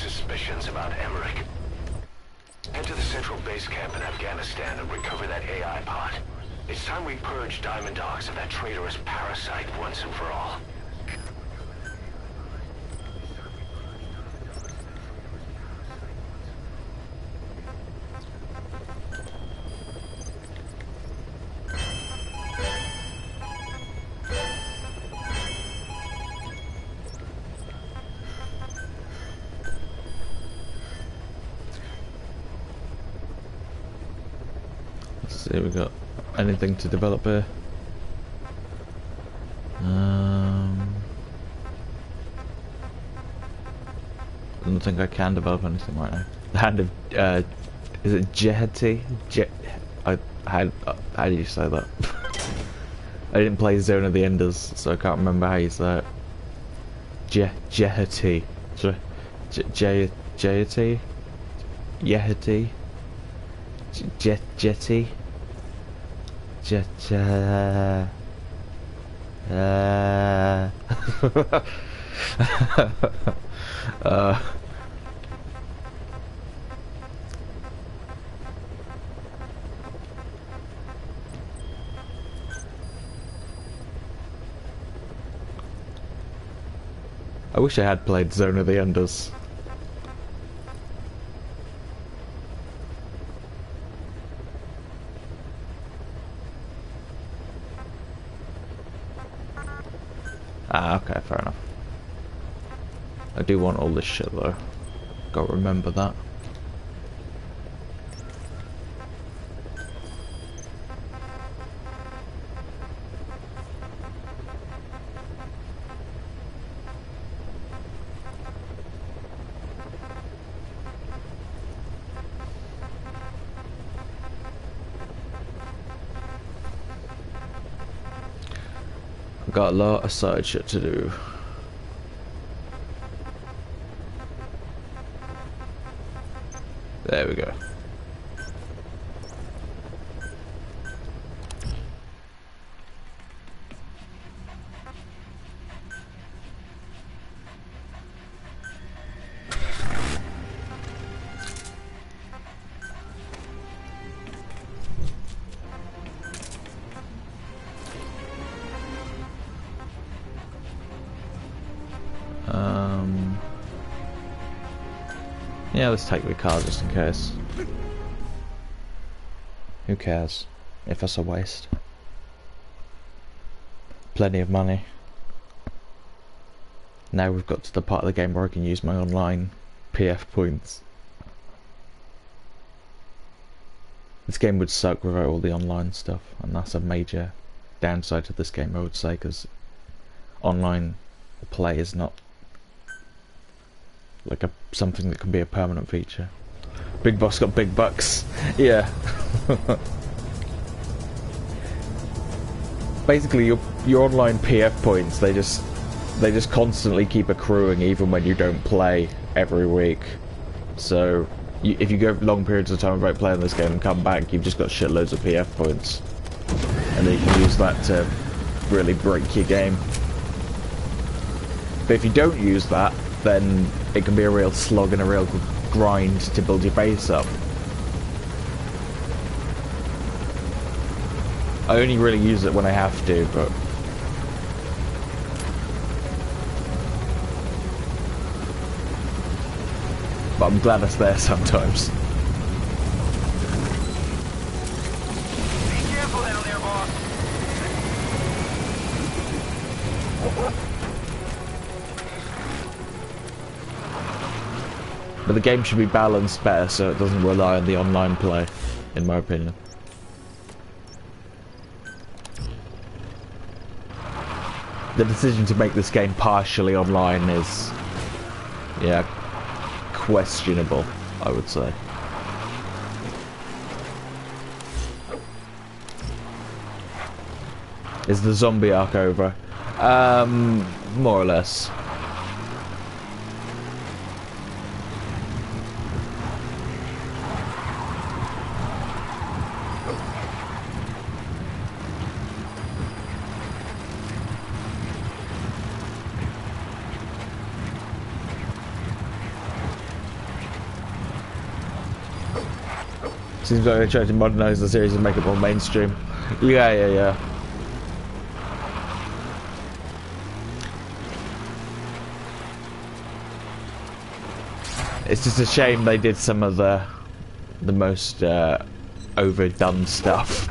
suspicions about Emmerich. Head to the central base camp in Afghanistan and recover that AI pod. It's time we purge Diamond Dogs of that traitorous parasite once and for all. See, we got anything to develop here? I don't think I can develop anything right now. The hand of is it Jeheti? How do you say that? I didn't play Zone of the Enders, so I can't remember how you say it. Jeheti. Jeheti? Yeheti? Jetty? I wish I had played Zone of the Enders. Ah, okay, fair enough. I do want all this shit though. Gotta remember that. Got a lot of side shit to do. There we go. Yeah, let's take the car just in case. Who cares if it's a waste? Plenty of money. Now we've got to the part of the game where I can use my online PF points. This game would suck without all the online stuff, and that's a major downside to this game, I would say, because online play is not like something that can be a permanent feature. Big Boss got big bucks. Yeah. Basically, your online PF points, they just constantly keep accruing even when you don't play every week. So if you go long periods of time without playing this game and come back, you've just got shitloads of PF points, and then you can use that to really break your game. But if you don't use that, then it can be a real slog and a real grind to build your base up. I only really use it when I have to, but I'm glad it's there sometimes. Be careful down there, boss. But the game should be balanced better so it doesn't rely on the online play, in my opinion. The decision to make this game partially online is, yeah, questionable, I would say. Is the zombie arc over? More or less. Seems like they're trying to modernise the series and make it more mainstream. Yeah. It's just a shame they did some of the most overdone stuff.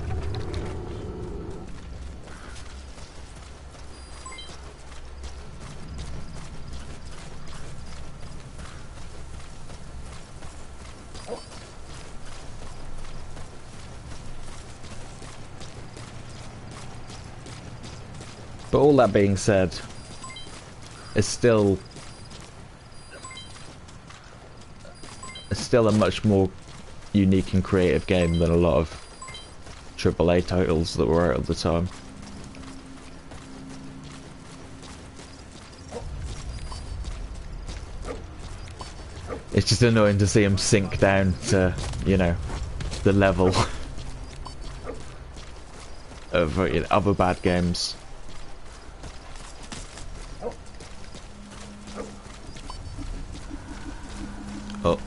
But all that being said, it's still a much more unique and creative game than a lot of AAA titles that were out at the time. It's just annoying to see him sink down to, you know, the level of other bad games. Oh.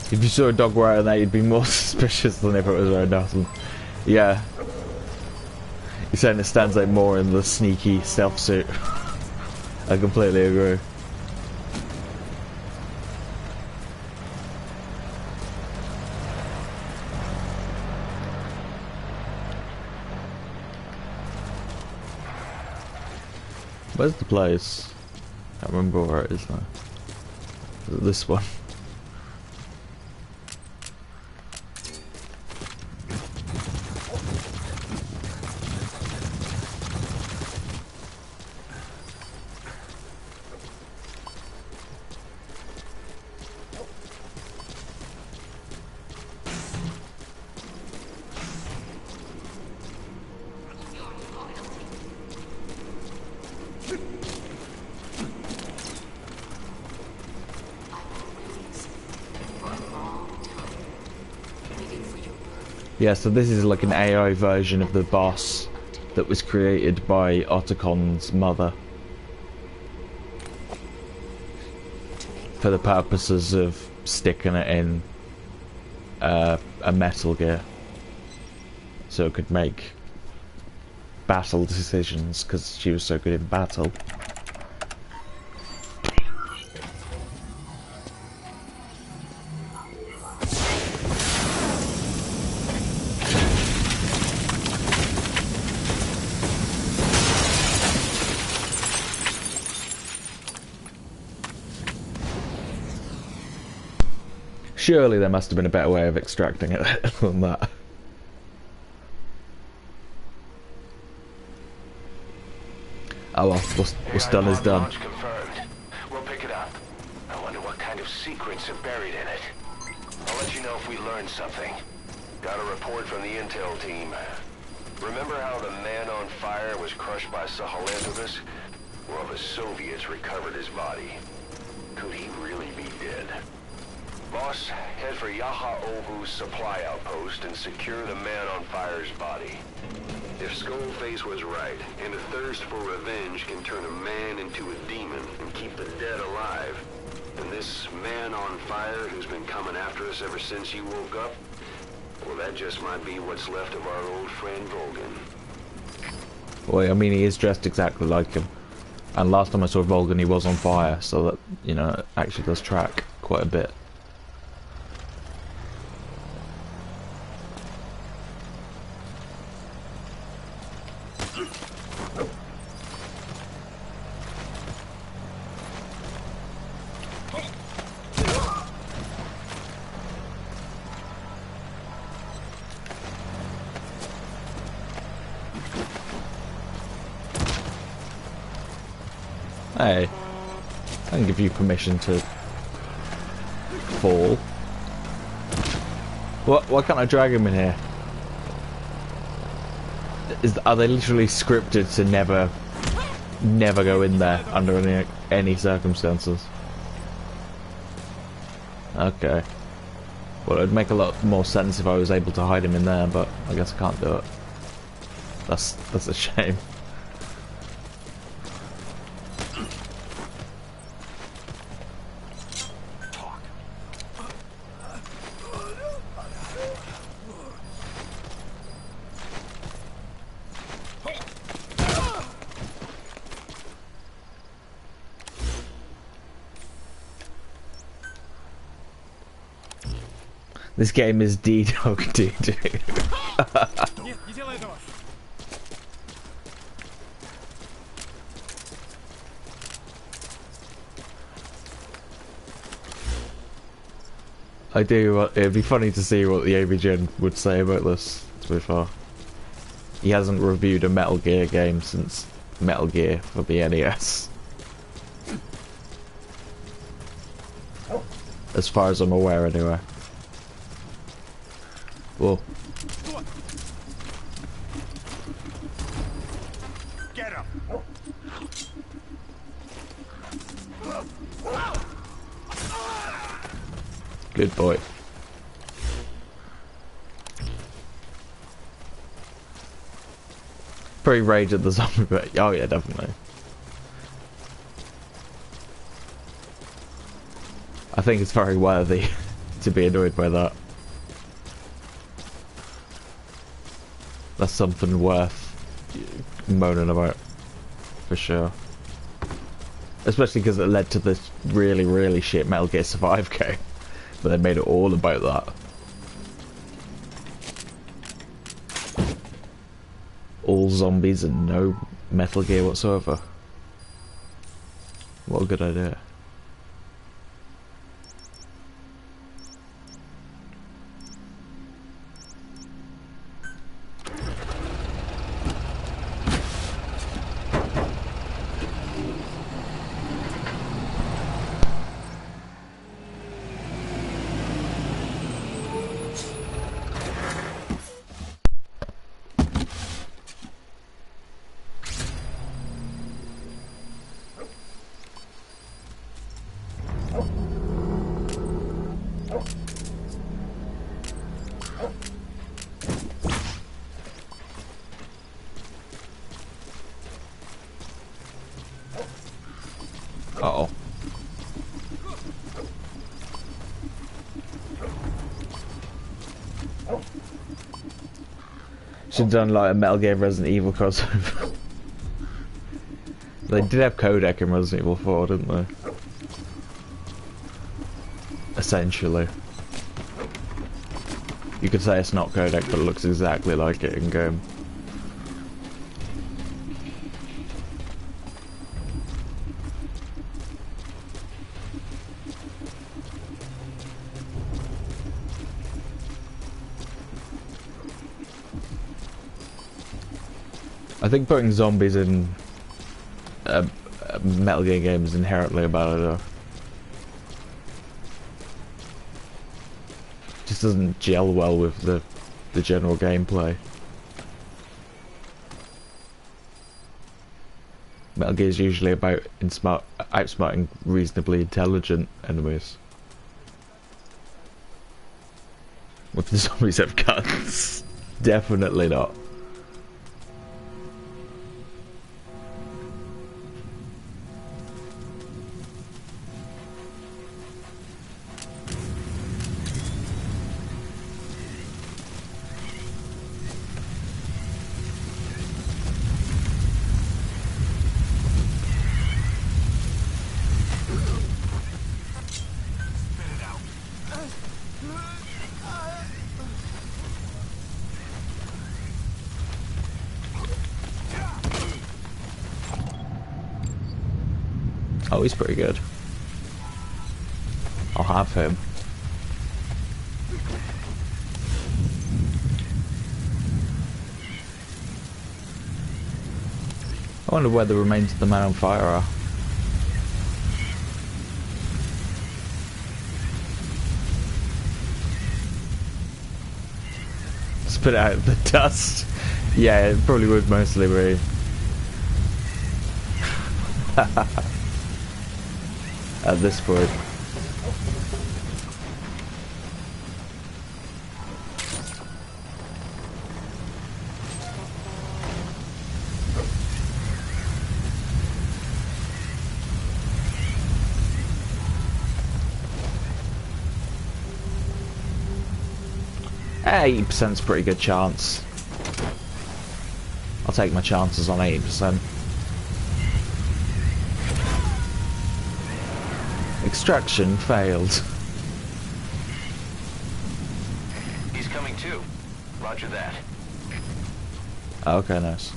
If you saw a dog wearing that, you'd be more suspicious than if it was wearing nothing. Yeah. You're saying it stands out more in the sneaky stealth suit. I completely agree. Where's the place? I can't remember where it is now. Is it this one? Yeah, so this is like an AI version of the boss that was created by Otacon's mother for the purposes of sticking it in a Metal Gear so it could make battle decisions because she was so good in battle. Surely there must have been a better way of extracting it than that. Oh well, what's done is done. Confirmed. We'll pick it up. I wonder what kind of secrets are buried in it. I'll let you know if we learn something. Got a report from the intel team. Remember how the man on fire was crushed by Sahelanthropus? Well, the Soviets recovered his body. Could he really be dead? Boss, head for Yaha Ohu's supply outpost and secure the man on fire's body. If Skullface was right, and a thirst for revenge can turn a man into a demon and keep the dead alive, then this man on fire who's been coming after us ever since you woke up, well, that just might be what's left of our old friend Volgin. Boy, I mean, he is dressed exactly like him. And last time I saw Volgin, he was on fire, so that, you know, it actually does track quite a bit. Hey, I can give you permission to fall. What? Why can't I drag him in here? Are they literally scripted to never go in there under any circumstances? Okay. Well, it would make a lot more sense if I was able to hide him in there, but I guess I can't do it. That's a shame. This game is D-Dog D2. Нет, не делай этого. I do. It'd be funny to see what the AVGN would say about this. To be fair, he hasn't reviewed a Metal Gear game since Metal Gear for the NES, as far as I'm aware, anyway. Well, Get him. good boy. Pretty rage at the zombie bit. Oh yeah, definitely. I think it's very worthy to be annoyed by that. That's something worth moaning about, for sure. Especially because it led to this really, really shit Metal Gear Survive game. But they made it all about that. All zombies and no Metal Gear whatsoever. What a good idea. Uh-oh. Should have done like a Metal Gear Resident Evil crossover. They did have codec in Resident Evil 4, didn't they? Essentially. You could say it's not codec, but it looks exactly like it in game. I think putting zombies in a Metal Gear game is inherently a bad idea. Just doesn't gel well with the general gameplay. Metal Gear is usually about outsmarting reasonably intelligent enemies. What do the zombies have guns? Definitely not. Oh, he's pretty good. I'll have him. I wonder where the remains of the man on fire are. spit out the dust. Yeah, it probably would mostly be. At this point. Eighty percent's a pretty good chance. I'll take my chances on 80%. Extraction failed. He's coming too. Roger that. Okay, nice.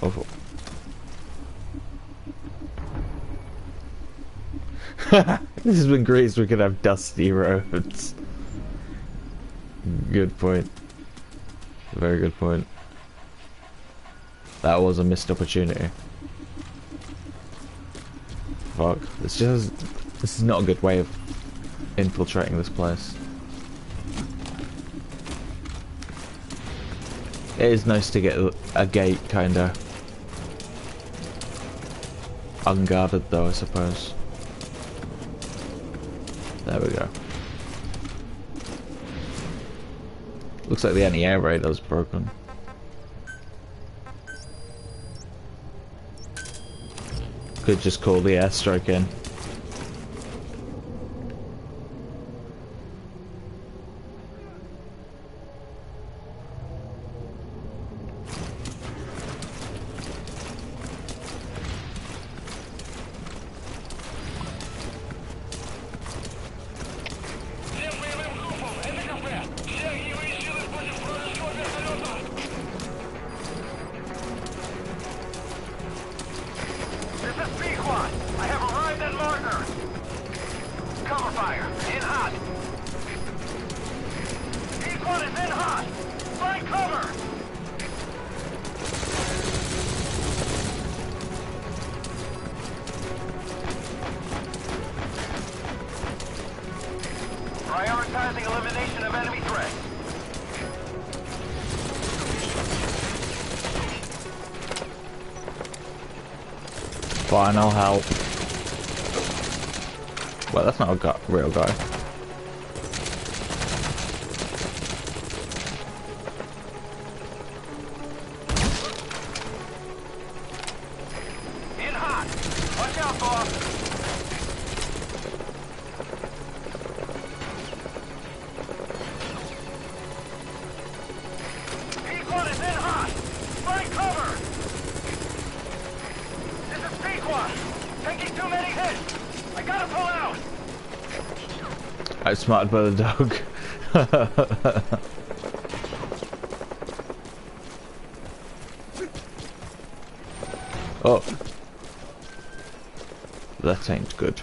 Oh. This has been great, so we could have dusty roads. Good point. Very good point. That was a missed opportunity. Fuck. This is not a good way of infiltrating this place. It is nice to get a gate kinda unguarded though, I suppose. There we go. Looks like the anti-air radar's broken. Could just call the airstrike in. Prioritizing elimination of enemy threats. Fine, I'll help. Well, that's not a real guy. In hot. Watch out, boss. P1 is in hot. Find cover. This is P1. Taking too many hits. I gotta pull out. Outsmarted by the dog. Oh. That ain't good.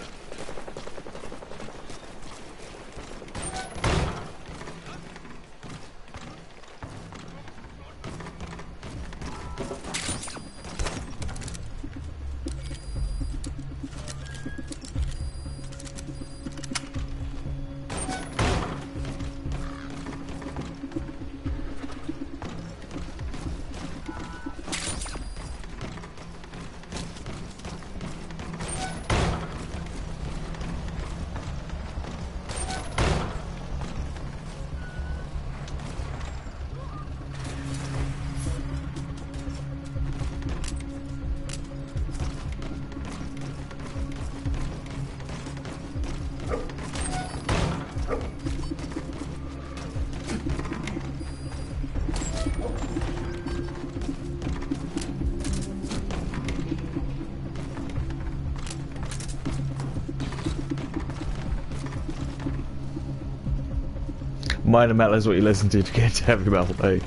Minor metal is what you listen to get to heavy metal, mate.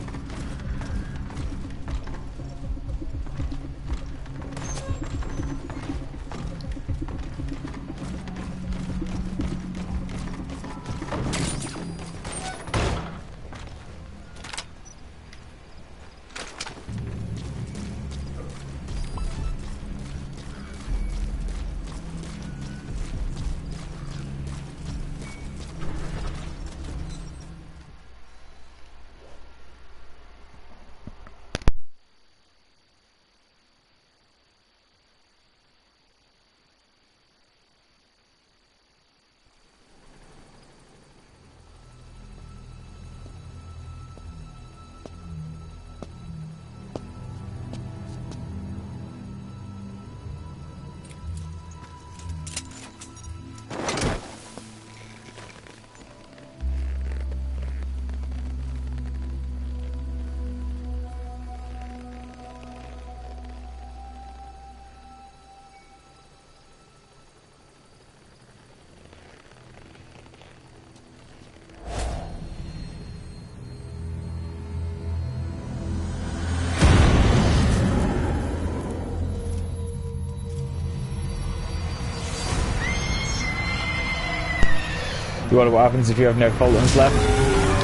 wonder what happens if you have no Fultons left.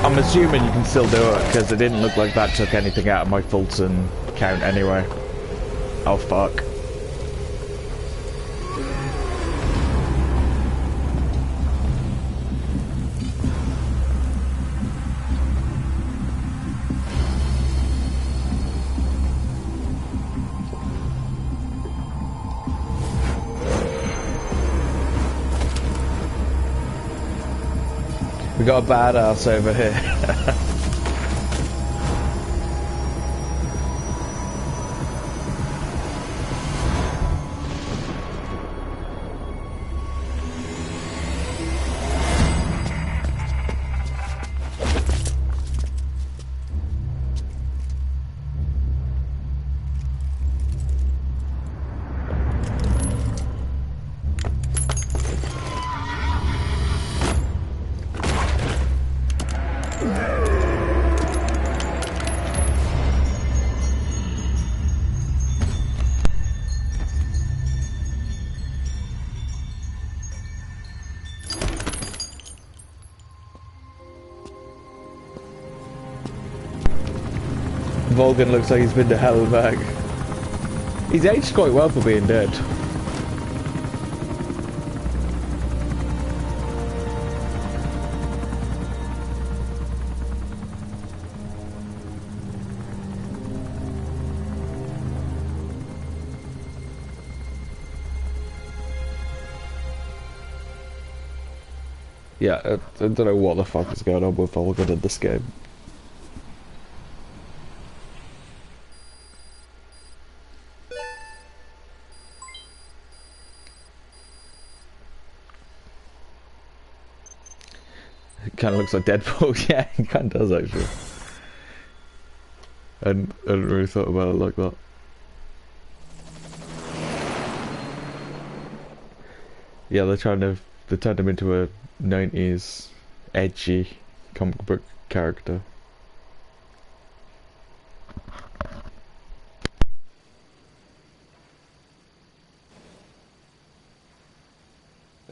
I'm assuming you can still do it, because it didn't look like that took anything out of my Fulton count anyway. Oh fuck. We got a badass over here. Volgan looks like he's been to hell and back. He's aged quite well for being dead. Yeah, I don't know what the fuck is going on with Volgan in this game. It kind of looks like Deadpool. Yeah, it kind of does actually. I hadn't really thought about it like that. Yeah, they turned him into a 90s edgy comic book character.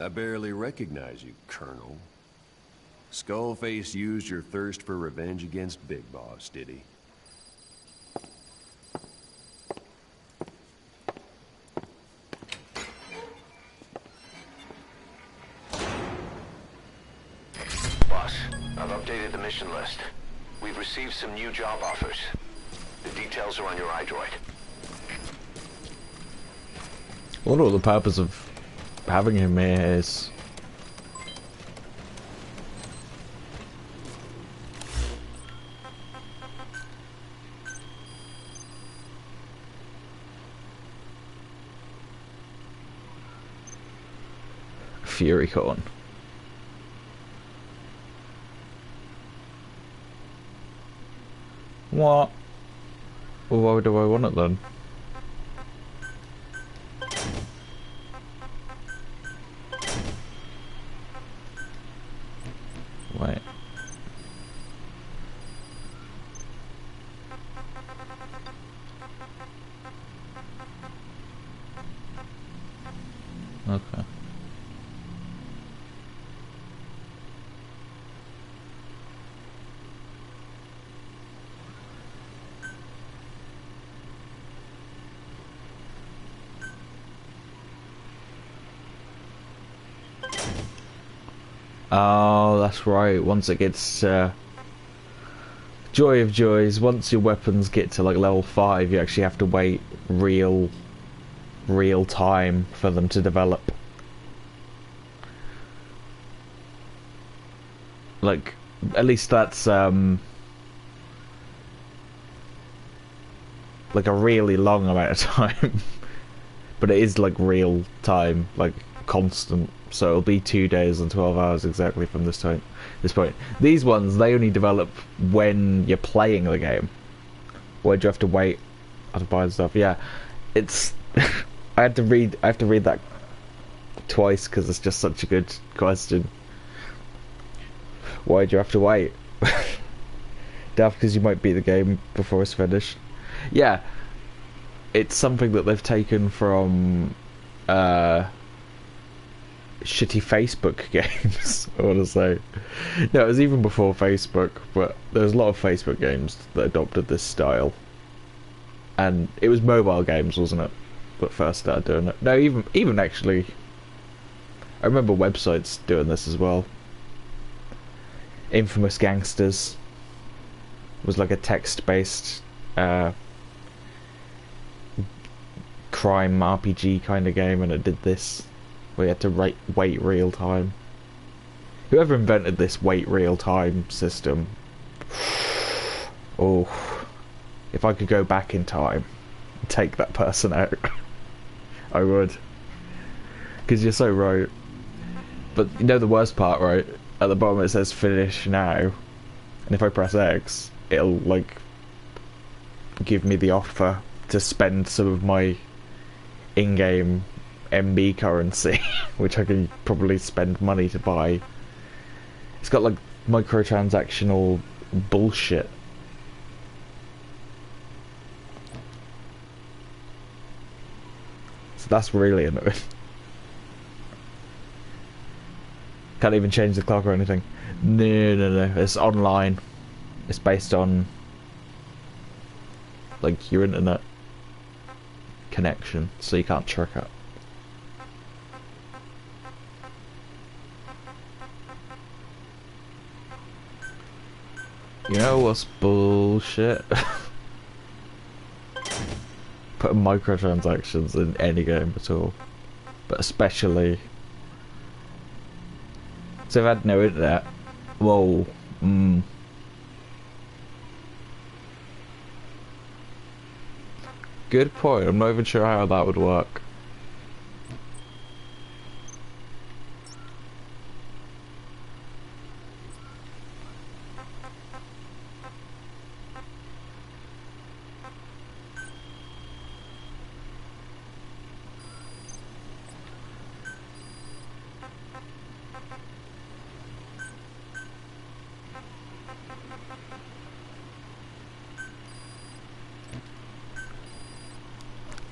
I barely recognize you, Colonel. Skullface used your thirst for revenge against Big Boss, did he? Boss, I've updated the mission list. We've received some new job offers. The details are on your iDroid. I wonder what the purpose of having him here is. Furycorn. What? Well, why do I want it then? Wait. Okay. Oh, that's right. Once it gets joy of joys, once your weapons get to like level 5, you actually have to wait real time for them to develop. Like, at least that's like a really long amount of time. But it is like real time, like constant. So it'll be 2 days and 12 hours exactly from this point. These ones, they only develop when you're playing the game. Where do you have to wait to buy stuff? Yeah, it's. I have to read that twice because it's just such a good question. Why do you have to wait? Daft, because you might beat the game before it's finished. Yeah, it's something that they've taken from shitty Facebook games, I want to say. No, it was even before Facebook, but there was a lot of Facebook games that adopted this style. And it was mobile games, wasn't it? That first started doing it. No, even actually, I remember websites doing this as well. Infamous Gangsters was like a text-based crime RPG kind of game, and it did this. We had to wait real time. Whoever invented this wait real time system, oh, if I could go back in time and take that person out, I would. Because you're so right. But you know the worst part, right? At the bottom it says finish now, and if I press X, it'll like give me the offer to spend some of my in-game MB currency, which I can probably spend money to buy. It's got like microtransactional bullshit. So that's really annoying. Can't even change the clock or anything. No. It's online. It's based on like your internet connection, so you can't trick it. You know what's bullshit? Putting microtransactions in any game at all, but especially. So if I had no internet, whoa, Good point. I'm not even sure how that would work.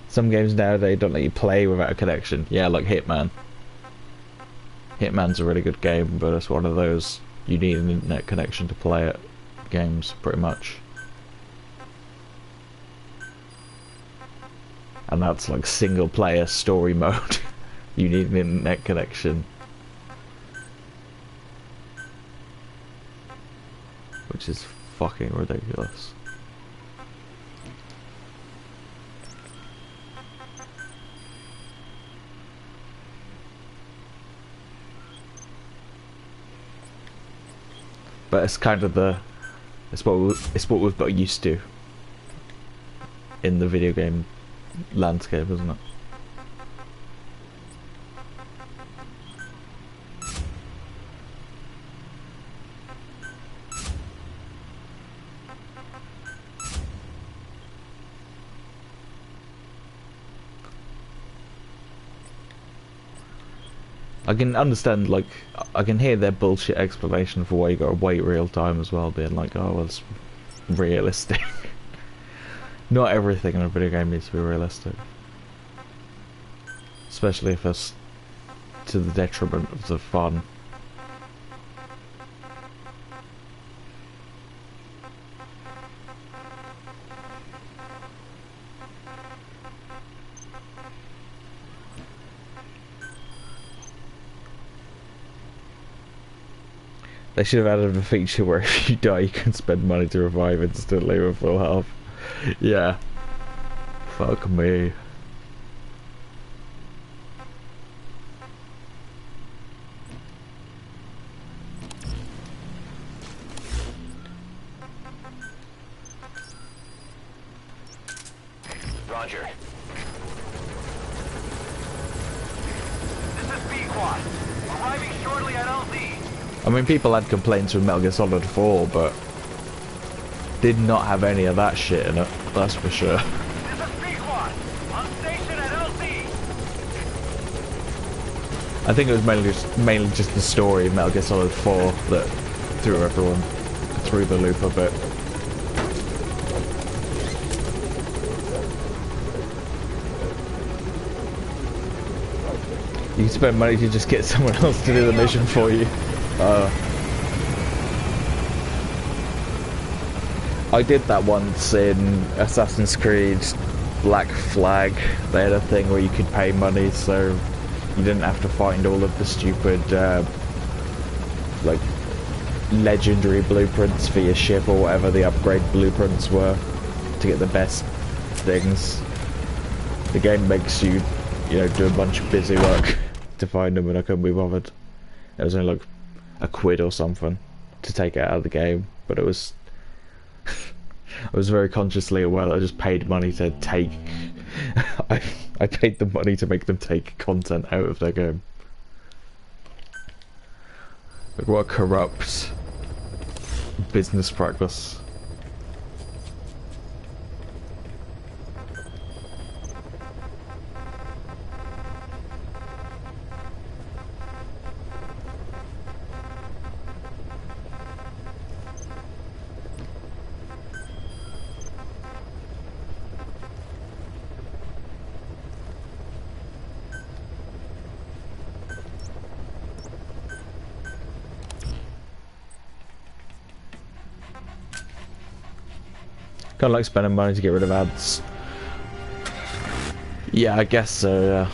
Some games nowadays don't let you play without a connection. Yeah, like Hitman. Hitman's a really good game, but it's one of those you need an internet connection to play it games, pretty much. And that's like single player story mode. You need an internet connection. Which is fucking ridiculous. But it's kind of it's what we've got used to in the video game landscape, isn't it? I can understand, like, I can hear their bullshit explanation for why you gotta wait real time as well, being like, oh, well, it's realistic. Not everything in a video game needs to be realistic. Especially if it's to the detriment of the fun. They should have added a feature where if you die you can spend money to revive instantly with full health. Yeah. Fuck me. Roger. This is Pequod. Arriving shortly at LZ. I mean, people had complaints with Metal Gear Solid 4, but did not have any of that shit in it, that's for sure. This is Pequod. On station at LZ. I think it was mainly just the story of Metal Gear Solid 4 that threw everyone through the loop a bit. You can spend money to just get someone else to do the mission for you. I did that once in Assassin's Creed Black Flag. They had a thing where you could pay money, so you didn't have to find all of the stupid, like, legendary blueprints for your ship or whatever the upgrade blueprints were to get the best things. The game makes you, you know, do a bunch of busy work to find them, and I couldn't be bothered. It was only like £1 or something to take it out of the game, but it was I was very consciously aware that I just paid money to take I paid the money to make them take content out of their game. Like, what a corrupt business practice. Kind of like spending money to get rid of ads. Yeah, I guess so, yeah.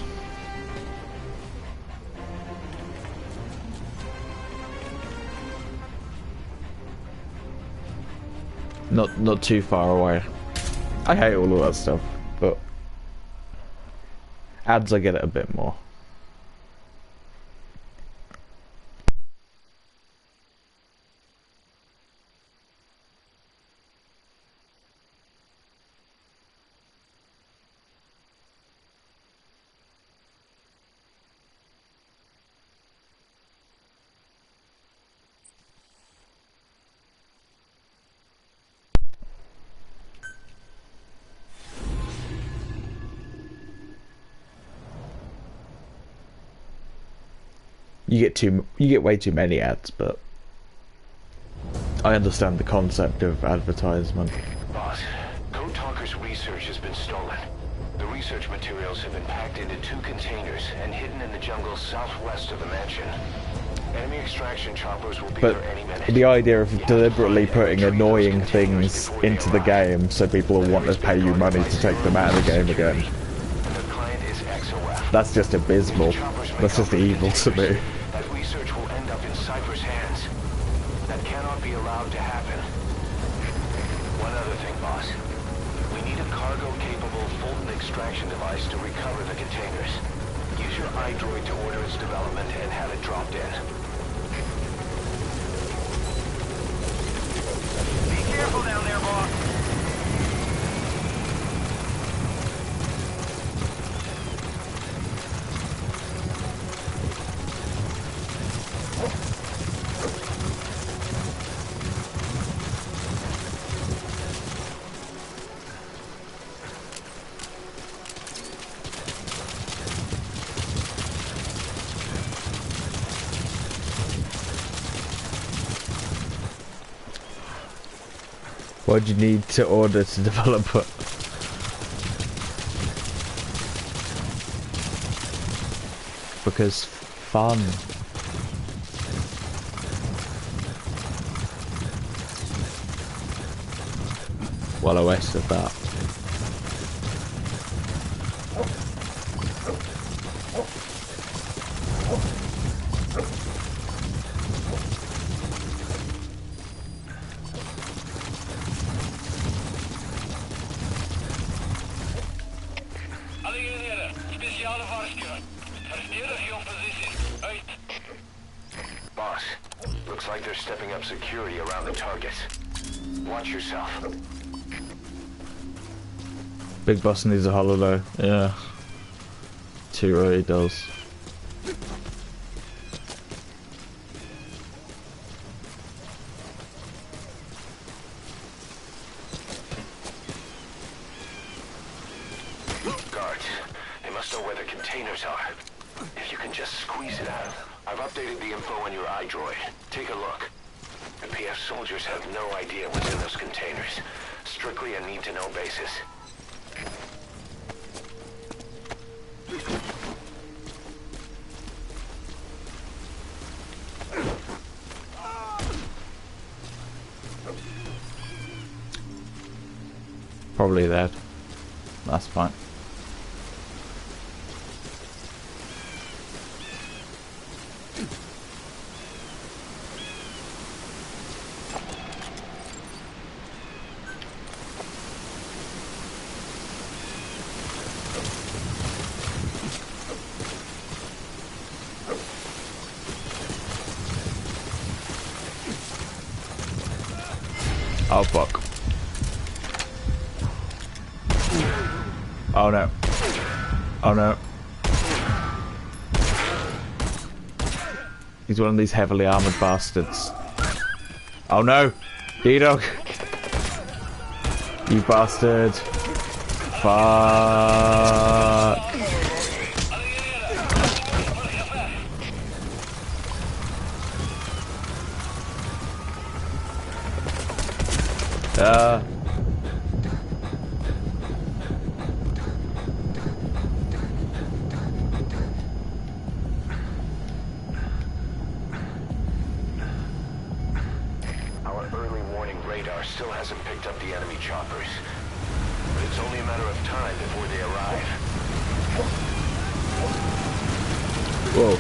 Not too far away. I hate all of that stuff, but ads I get it a bit more. You get way too many ads, but I understand the concept of advertisement. Boss, Code Talker's research has been stolen. The research materials have been packed into 2 containers and hidden in the jungle southwest of the mansion. Enemy extraction choppers will be But there any minute. the idea of deliberately putting annoying things into the game so people will want to pay you money to take them out of the game again, The client is XOF. that's just abysmal. That's just evil to me. That research will end up in Cypher's hands. That cannot be allowed to happen. One other thing, boss. We need a cargo-capable Fulton extraction device to recover the containers. Use your iDroid to order its development and have it dropped in. Be careful down there, boss. What do you need to order to develop it? Because fun. Well, I wasted that. Boss, looks like they're stepping up security around the target. Watch yourself. Big Boss needs a holiday. Yeah. Too right, he does. Guards, they must know where the containers are. If you can just squeeze it out. I've updated the info on your iDroid. Take a look. The PF soldiers have no idea what's in those containers. Strictly a need-to-know basis. Probably that. That's fine. Oh fuck. Oh no. Oh no. He's one of these heavily armored bastards. Oh no! D-Dog! You bastard! Fuck! Our early warning radar still hasn't picked up the enemy choppers. But it's only a matter of time before they arrive. Whoa.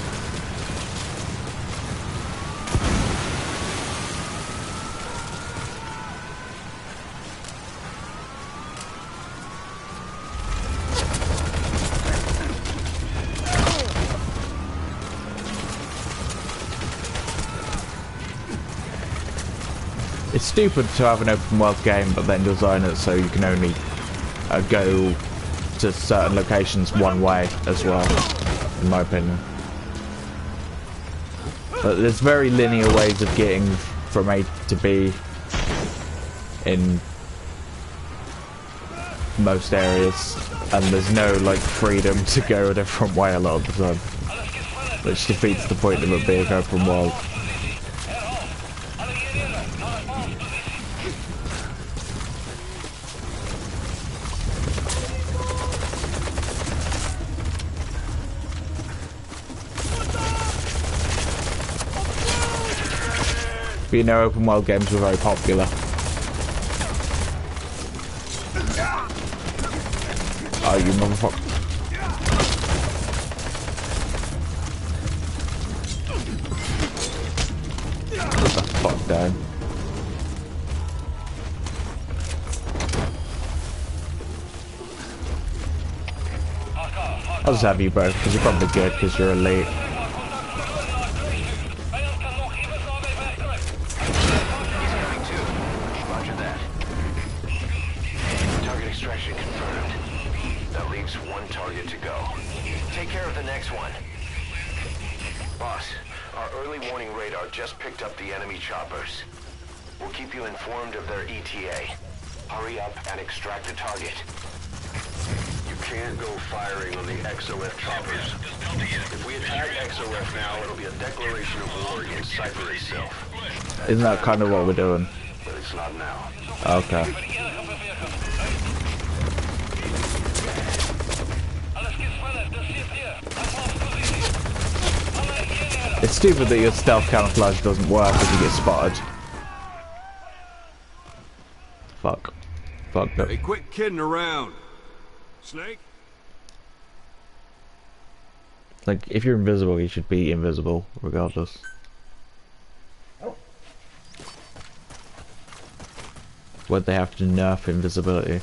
It's stupid to have an open world game but then design it so you can only go to certain locations one way as well, in my opinion. But there's very linear ways of getting from A to B in most areas, and there's no like freedom to go a different way a lot of the time, which defeats the point of it being open world. But you know, open world games were very popular. Oh, you motherfucker. Put the fuck down. I'll just have you both, because you're probably good, because you're elite. Just picked up the enemy choppers. We'll keep you informed of their ETA. Hurry up and extract the target. You can't go firing on the XOF choppers. If we attack XOF now, it'll be a declaration of war against Cypher itself. Isn't that kind of what we're doing? But it's not now. Okay. It's stupid that your stealth camouflage doesn't work if you get spotted. Fuck. Fuck no. Hey, quit kidding around. Snake? Like, if you're invisible, you should be invisible, regardless. Why'd they have to nerf invisibility?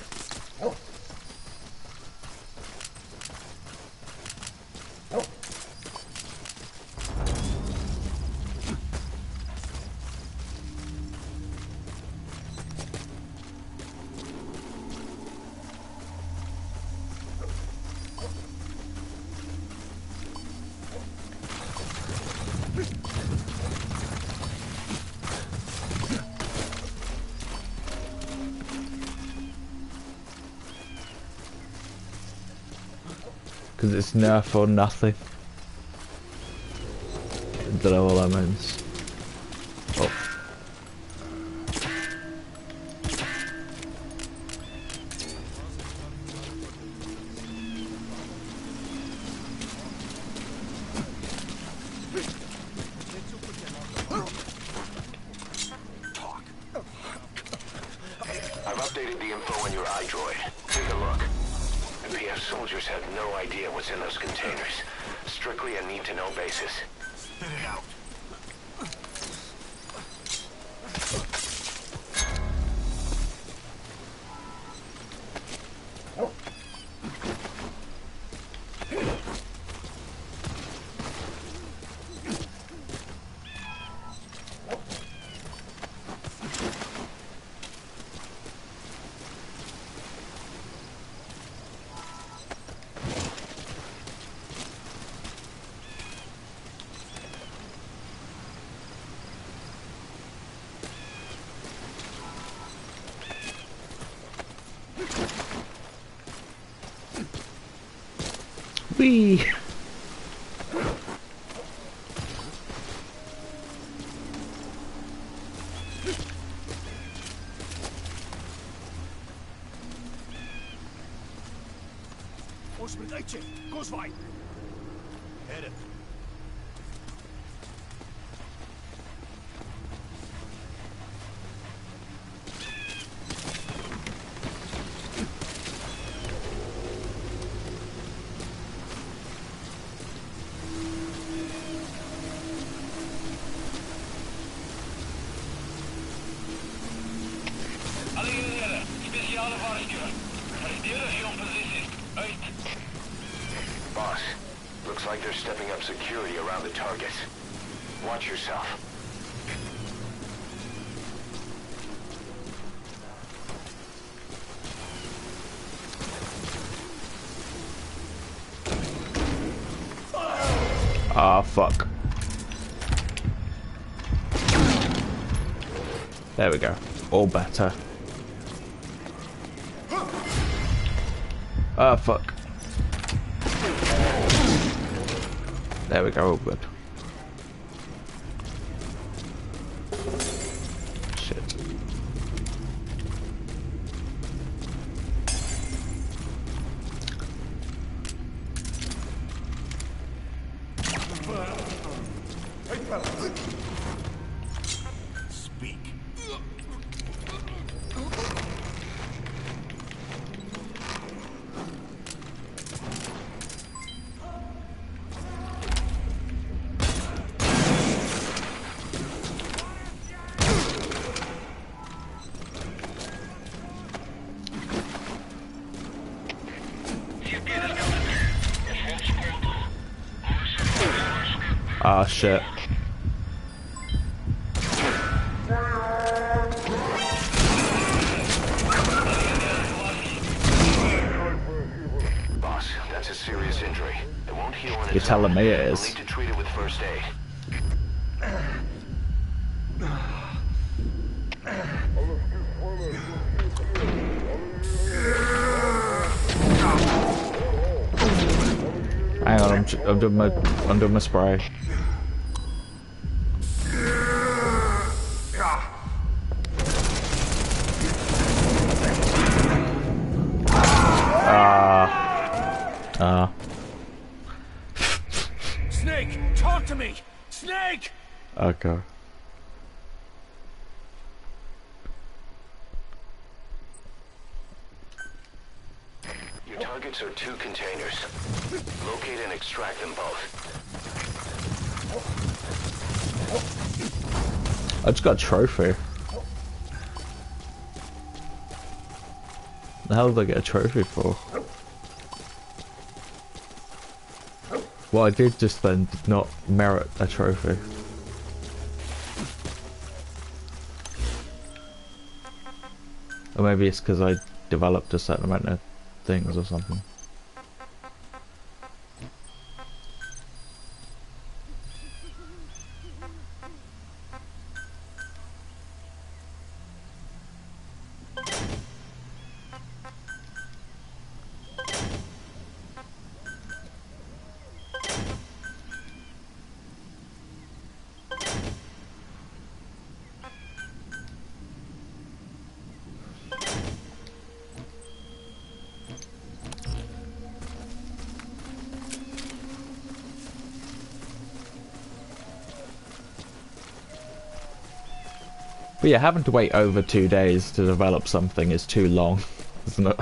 Because it's nerf or nothing. I don't know what that means. Oh. I've updated the info on your iDroid. Take a look. The PF soldiers have no idea what's in those containers. Strictly a need-to-know basis. Spit it out. Whee! Ons moet uitcheck. Kom zwaai. Hit it. Alle eenhede, speciale waarschuwing. Verdedig je positie. Uit. Boss, looks like they're stepping up security around the targets. Watch yourself. Ah, fuck. There we go. All better. Ah, fuck. There we go, all good. Shit. Speak. Ah, shit. Boss, that's a serious injury. It won't heal on its You're telling own. me it We'll is. need to treat it with first aid. Hang on, I'm doing my spray. Snake, talk to me. Snake. Okay. Your targets are 2 containers. Locate and extract them both. I just got a trophy. The hell did I get a trophy for? What I did just then did not merit a trophy. Or maybe it's because I developed a certain amount of things or something. But yeah, having to wait over 2 days to develop something is too long. isn't it?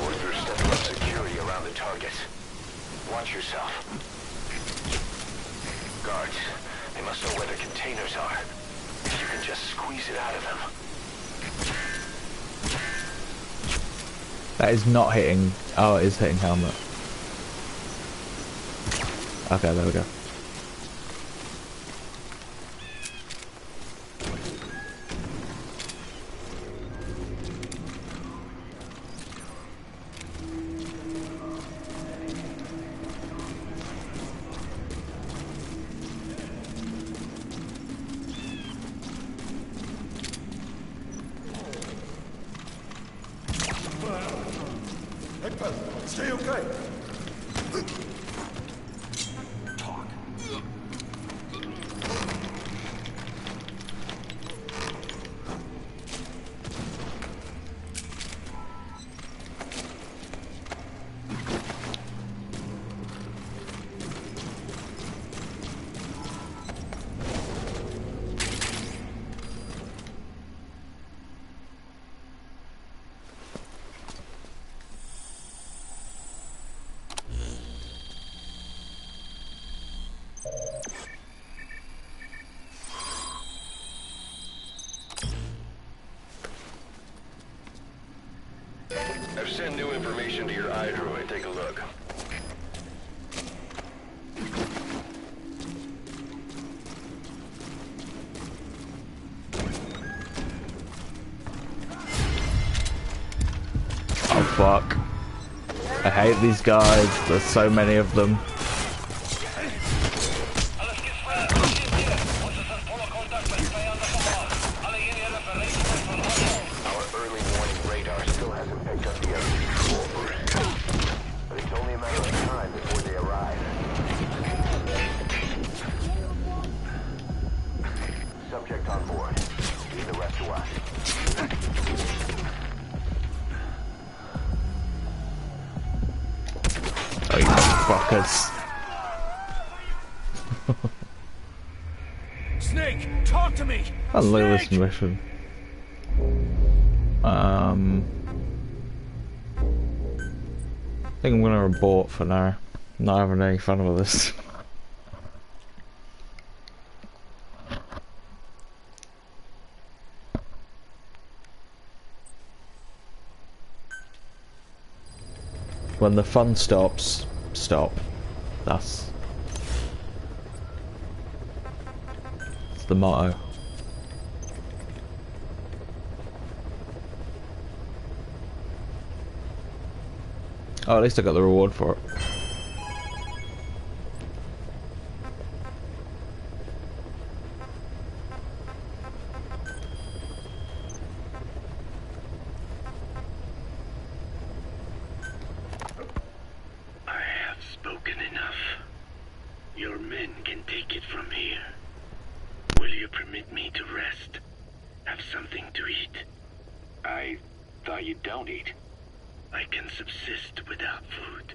Orders stepping up security around the target. Watch yourself. Guards, they must know where the containers are. If you can just squeeze it out of them. That is not hitting. Oh, it is hitting helmet. Okay, there we go. Hey, pal, stay okay. Talk. I've sent new information to your iDroid. Take a look. Oh fuck. I hate these guys. There's so many of them. Our early warning radar still hasn't picked up the other troopers. But it's only a matter of time before they arrive. Subject on board. Leave the rest to us. Oh, you fuckers. Snake, talk to me. I love this Snake! mission. I think I'm gonna abort for now. Not having any fun with this. When the fun stops, stop. That's the motto. Oh, at least I got the reward for it. I have spoken enough. Your men can take it from here. Will you permit me to rest? Have something to eat? I thought you don't eat. I can subsist without food.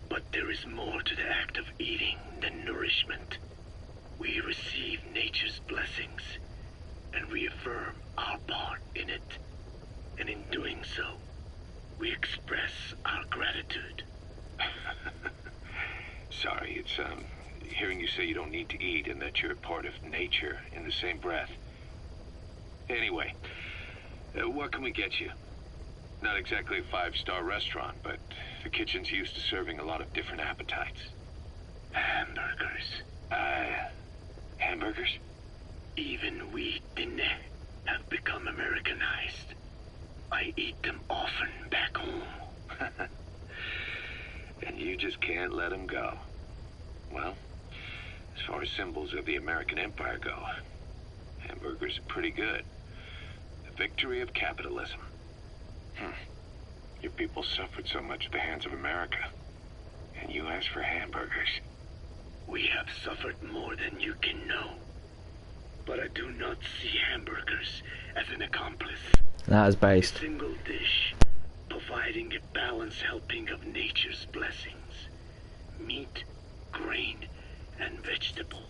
But there is more to the act of eating than nourishment. We receive nature's blessings, and we affirm our part in it. And in doing so, we express our gratitude. Sorry, it's, hearing you say you don't need to eat and that you're part of nature in the same breath. Anyway, what can we get you? Not exactly a five-star restaurant, but the kitchen's used to serving a lot of different appetites. Hamburgers. Hamburgers? Even we Dinne have become Americanized. I eat them often back home. And you just can't let them go. Well, as far as symbols of the American Empire go, hamburgers are pretty good. The victory of capitalism. Your people suffered so much at the hands of America. And you asked for hamburgers. We have suffered more than you can know. But I do not see hamburgers as an accomplice. That is A based. single dish, providing a balanced helping of nature's blessings. Meat, grain, and vegetable.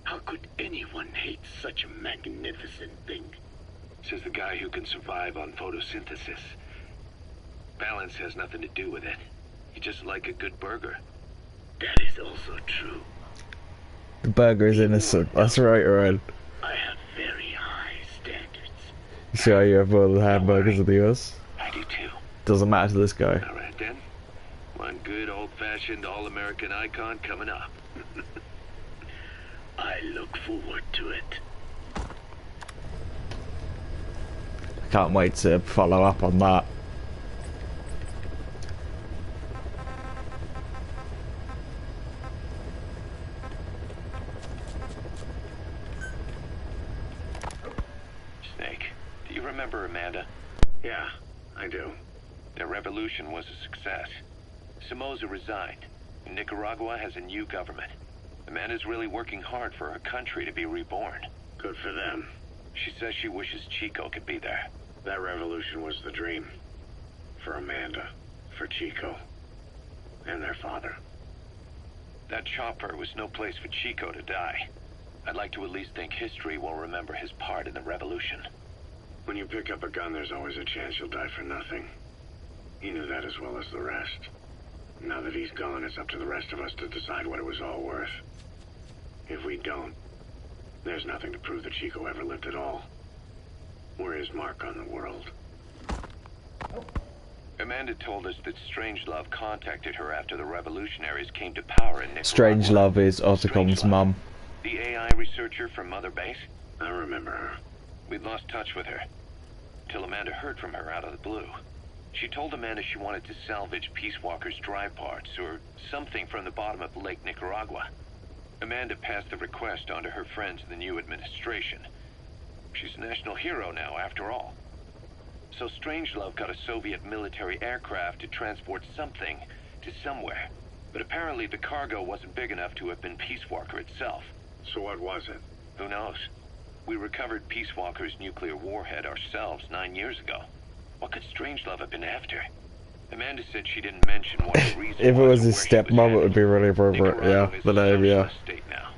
How could anyone hate such a magnificent thing? Says the guy who can survive on photosynthesis. Balance has nothing to do with it. You just like a good burger. That is also true. The burger is innocent. That's right, Ryan. I have very high standards. You see how you have more hamburgers than the US? I do too. Doesn't matter to this guy. All right then. One good old-fashioned all-American icon coming up. I look forward to it. I can't wait to follow up on that. Snake, do you remember Amanda? Yeah, I do. Their revolution was a success. Somoza resigned, and Nicaragua has a new government. Amanda's really working hard for her country to be reborn. Good for them. She says she wishes Chico could be there. That revolution was the dream. For Amanda, for Chico, and their father. That chopper was no place for Chico to die. I'd like to at least think history will remember his part in the revolution. When you pick up a gun, there's always a chance you'll die for nothing. He knew that as well as the rest. Now that he's gone, it's up to the rest of us to decide what it was all worth. If we don't, there's nothing to prove that Chico ever lived at all. We're his mark on the world. Amanda told us that Strangelove contacted her after the revolutionaries came to power in Nicaragua. Strangelove is Otacom's Strangelove, mum. the AI researcher from Mother Base. I remember her. We'd lost touch with her, till Amanda heard from her out of the blue. She told Amanda she wanted to salvage Peace Walker's drive parts, or something from the bottom of Lake Nicaragua. Amanda passed the request on to her friends in the new administration. She's a national hero now, after all. So Strangelove got a Soviet military aircraft to transport something to somewhere. But apparently the cargo wasn't big enough to have been Peace Walker itself. So what was it? Who knows? We recovered Peace Walker's nuclear warhead ourselves 9 years ago. What could Strangelove have been after? Amanda said she didn't mention what the reason If it was his or where she stepmom, it would headed. be really appropriate. Nicaragua Yeah, is the a name, yeah. socialist state now.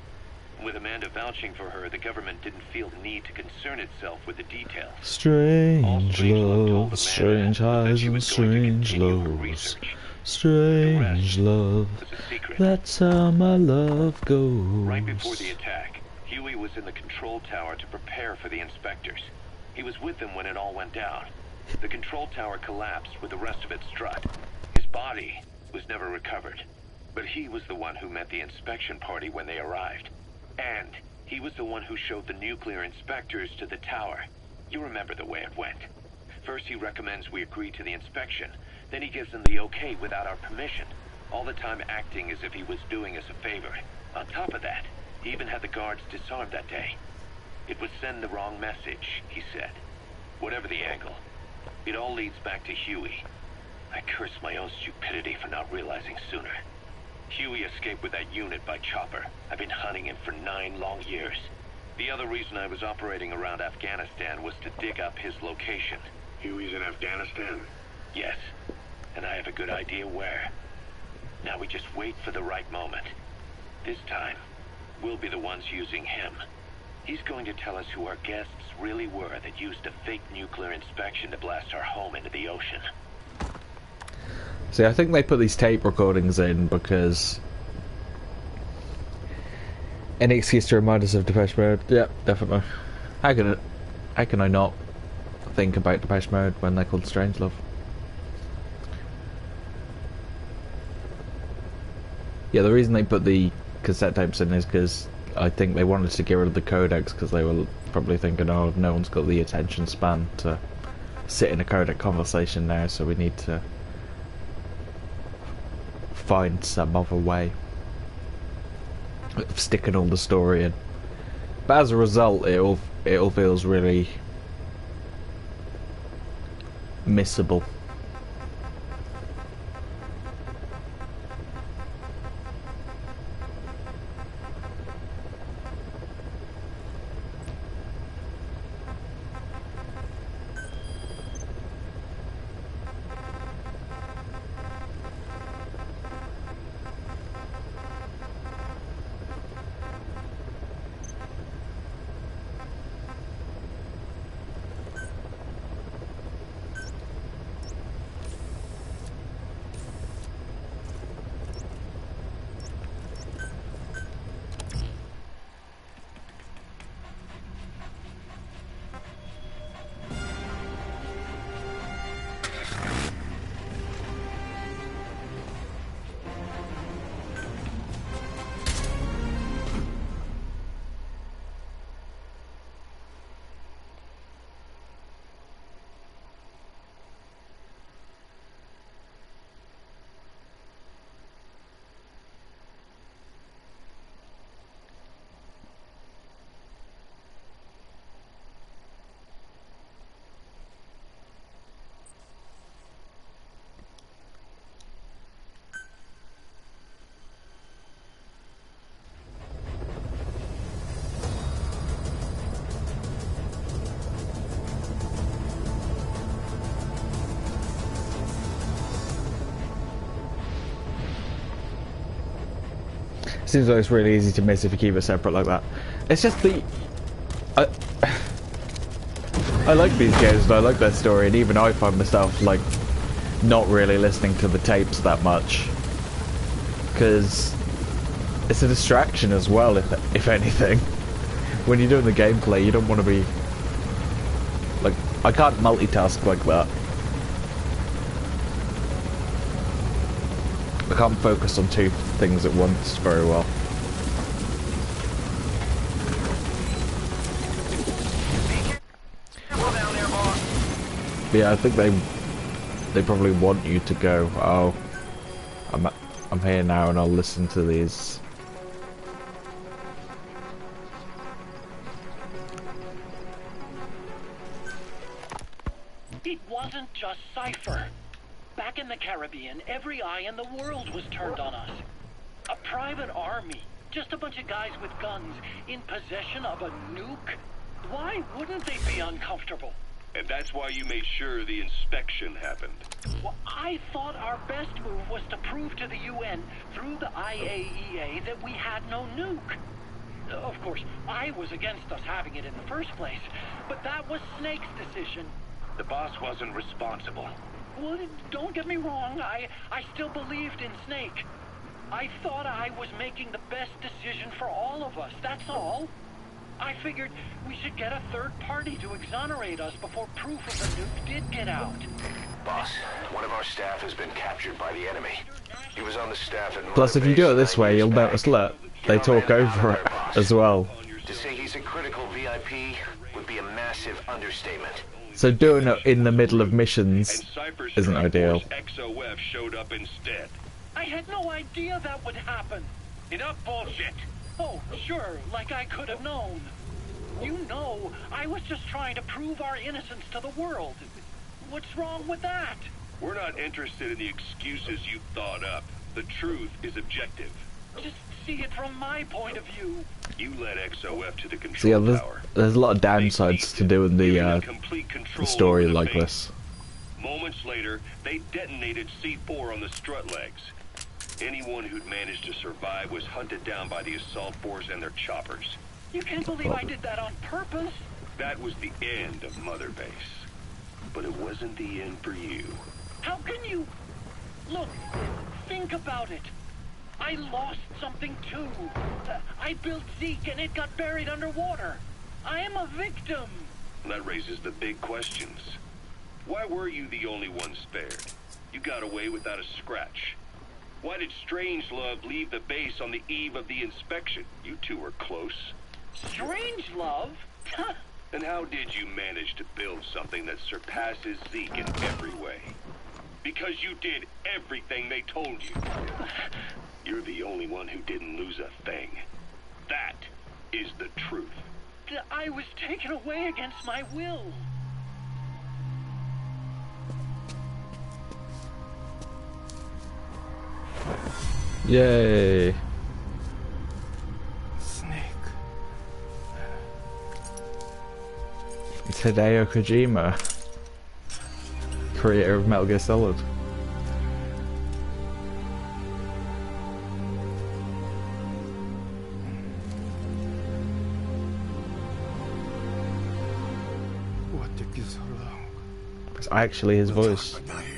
With Amanda vouching for her, the government didn't feel the need to concern itself with the details. Strange love, strange highs and strange lows. Strange love, that's how my love Right before the goes. attack, Huey was in the control tower to prepare for the inspectors. He was with them when it all went down. The control tower collapsed with the rest of its strut. His body was never recovered. But he was the one who met the inspection party when they arrived. And he was the one who showed the nuclear inspectors to the tower. You remember the way it went. First he recommends we agree to the inspection. Then he gives them the okay without our permission. All the time acting as if he was doing us a favor. On top of that, he even had the guards disarmed that day. It would send the wrong message, he said. Whatever the angle, it all leads back to Huey. I curse my own stupidity for not realizing sooner. Huey escaped with that unit by chopper. I've been hunting him for 9 long years. The other reason I was operating around Afghanistan was to dig up his location. Huey's in Afghanistan? Yes, and I have a good idea where. Now we just wait for the right moment. This time, we'll be the ones using him. He's going to tell us who our guests really were that used a fake nuclear inspection to blast our home into the ocean. See, I think they put these tape recordings in because any excuse to remind us of Depeche Mode. Yeah, definitely. How can I not think about Depeche Mode when they're called Strangelove? Yeah, the reason they put the cassette tapes in is because I think they wanted to get rid of the codecs because they were probably thinking, oh, no one's got the attention span to sit in a codec conversation now, so we need to find some other way of sticking all the story in. But as a result, it all feels really missable. Seems like it's really easy to miss if you keep it separate like that. It's just the... I like these games and I like their story, and even I find myself, like, not really listening to the tapes that much. Because it's a distraction as well, if anything. When you're doing the gameplay, you don't want to be... Like, I can't multitask like that. I can't focus on two things at once very well. Yeah, I think they probably want you to go, oh, I'm here now and I'll listen to these. It wasn't just Cypher. Back in the Caribbean, every eye in the world was turned on us. A private army, just a bunch of guys with guns, in possession of a nuke? Why wouldn't they be uncomfortable? And that's why you made sure the inspection happened. Well, I thought our best move was to prove to the UN through the IAEA that we had no nuke. Of course, I was against us having it in the first place, but that was Snake's decision. The boss wasn't responsible. Well, don't get me wrong, I still believed in Snake. I thought I was making the best decision for all of us, that's all. I figured we should get a third party to exonerate us before proof of the nuke did get out. Boss, one of our staff has been captured by the enemy. He was on the staff at... Plus, if you do it this way, you'll notice, look, they talk over it as well. To say he's a critical VIP would be a massive understatement. So doing it in the middle of missions isn't ideal. XOF showed up instead. I had no idea that would happen. Enough bullshit. Oh, sure, like I could have known. You know, I was just trying to prove our innocence to the world. What's wrong with that? We're not interested in the excuses you thought up. The truth is objective. Just see it from my point of view. You led XOF to the So control yeah, tower. there's a lot of downsides to doing the story like this. Moments later, they detonated C4 on the strut legs. Anyone who'd managed to survive was hunted down by the assault force and their choppers. You can't believe I did that on purpose. That was the end of Mother Base. But it wasn't the end for you. How can you... Look, think about it. I lost something too. I built Zeke and it got buried underwater. I am a victim. That raises the big questions. Why were you the only one spared? You got away without a scratch. Why did Strangelove leave the base on the eve of the inspection? You two were close. Strangelove? And how did you manage to build something that surpasses Zeke in every way? Because you did everything they told you. You're the only one who didn't lose a thing. That is the truth. I was taken away against my will. Yay! Snake. It's Hideo Kojima, creator of Metal Gear Solid. What took you so long? It's actually his voice. But not here.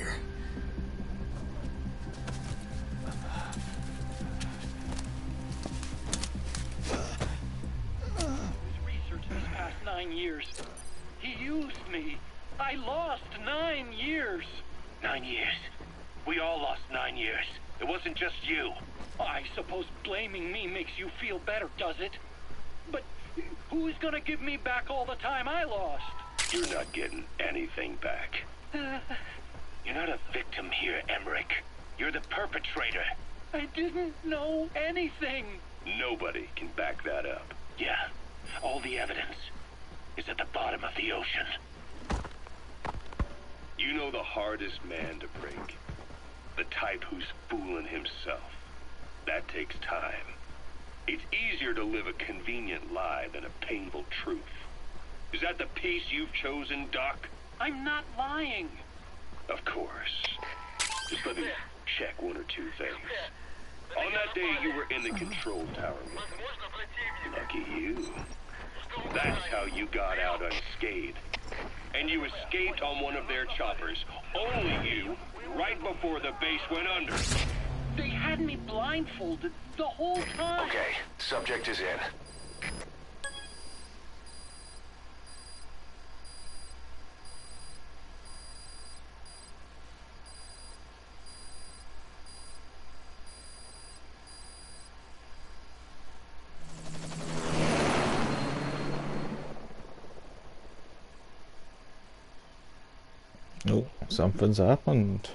Research these past 9 years. He used me. I lost 9 years. 9 years. We all lost 9 years. It wasn't just you. I suppose blaming me makes you feel better, does it? But who's gonna give me back all the time I lost? You're not getting anything back. You're not a victim here, Emmerich. You're the perpetrator. I didn't know anything. Nobody can back that up. Yeah, all the evidence is at the bottom of the ocean. You know the hardest man to break. The type who's fooling himself. That takes time. It's easier to live a convenient lie than a painful truth. Is that the piece you've chosen, Doc? I'm not lying. Of course. Just let me check one or two things. On that day, you were in the control tower with them. Lucky you. That's how you got out unscathed. And you escaped on one of their choppers. Only you, right before the base went under. They had me blindfolded the whole time. Okay, subject is in. Oh, something's happened.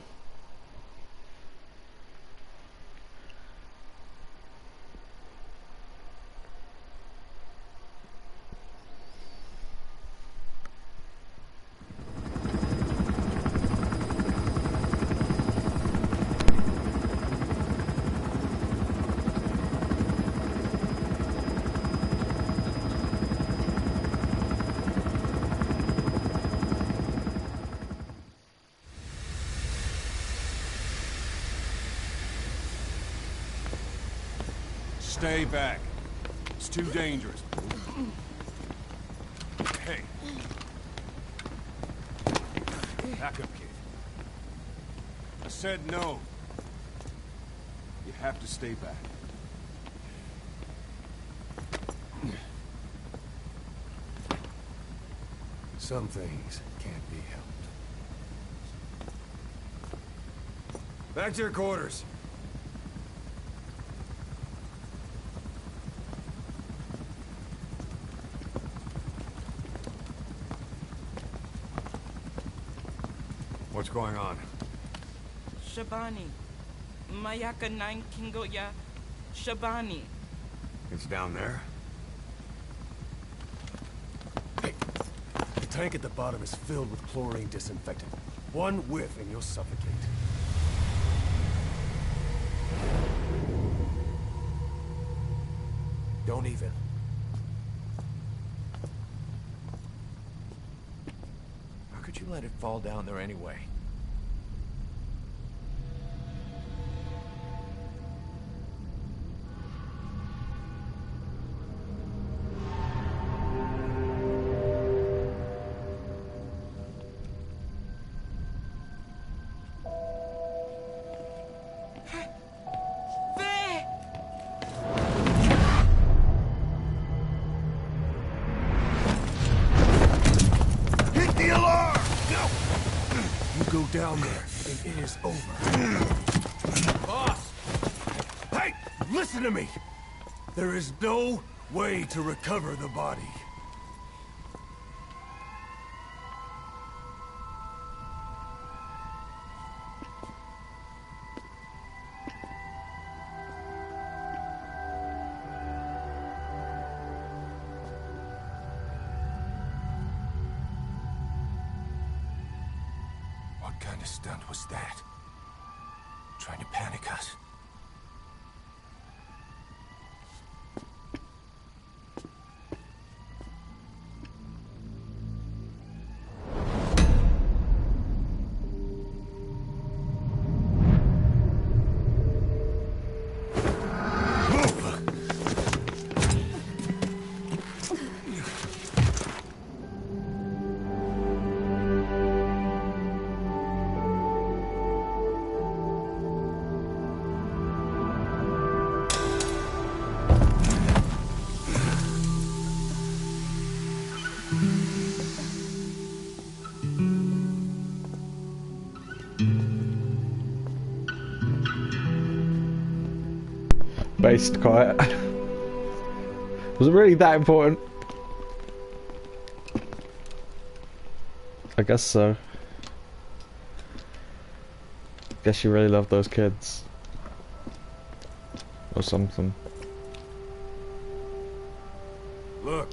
Stay back. It's too dangerous. Hey. Back up, kid. I said no. You have to stay back. Some things can't be helped. Back to your quarters. What's going on? Shabani. Mayaka 9 Kingoya. Shabani. It's down there. Hey, the tank at the bottom is filled with chlorine disinfectant. One whiff and you'll suffocate. Don't even. How could you let it fall down there anyway? Down there, and it is over. Boss! Hey! Listen to me! There is no way to recover the body. What kind of stunt was that? Trying to panic us? Based quiet. Was it really that important? I guess so. Guess you really love those kids. Or something. Look.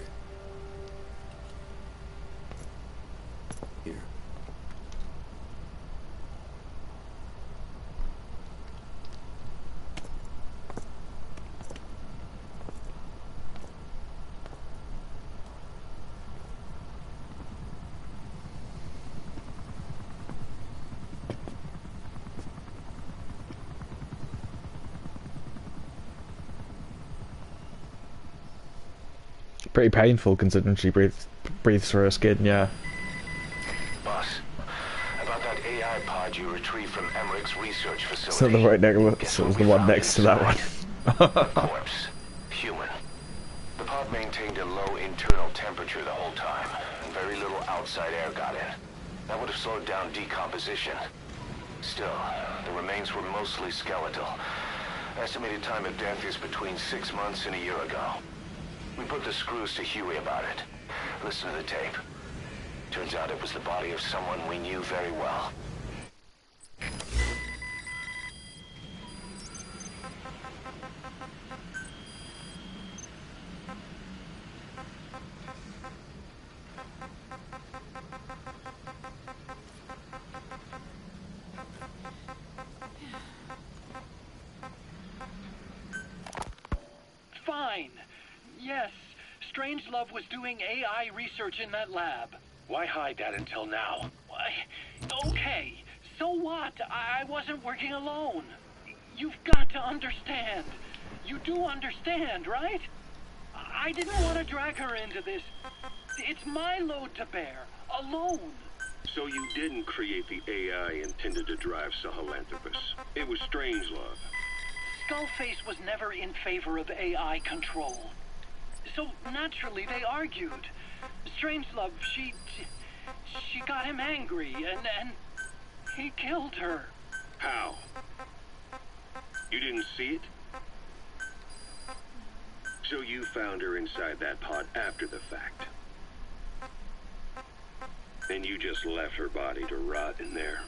Here. Pretty painful considering she breathes through her skin, yeah. Boss, about that AI pod you retrieved from Emmerich's research facility. It's not the right next, it was the one next to that one. Corpse. Human. The pod maintained a low internal temperature the whole time, and very little outside air got in. That would have slowed down decomposition. Still, the remains were mostly skeletal. Estimated time of death is between 6 months and a year ago. We put the screws to Huey about it. Listen to the tape. Turns out it was the body of someone we knew very well. Fine. Yes, Strangelove was doing AI research in that lab. Why hide that until now? Why? Okay, so what? I wasn't working alone. You've got to understand. You do understand, right? I didn't want to drag her into this. It's my load to bear, alone. So you didn't create the AI intended to drive Sahelanthropus. It was Strangelove. Skullface was never in favor of AI control. So naturally they argued. Strangelove, she got him angry and he killed her. How? You didn't see it? So you found her inside that pod after the fact. And you just left her body to rot in there.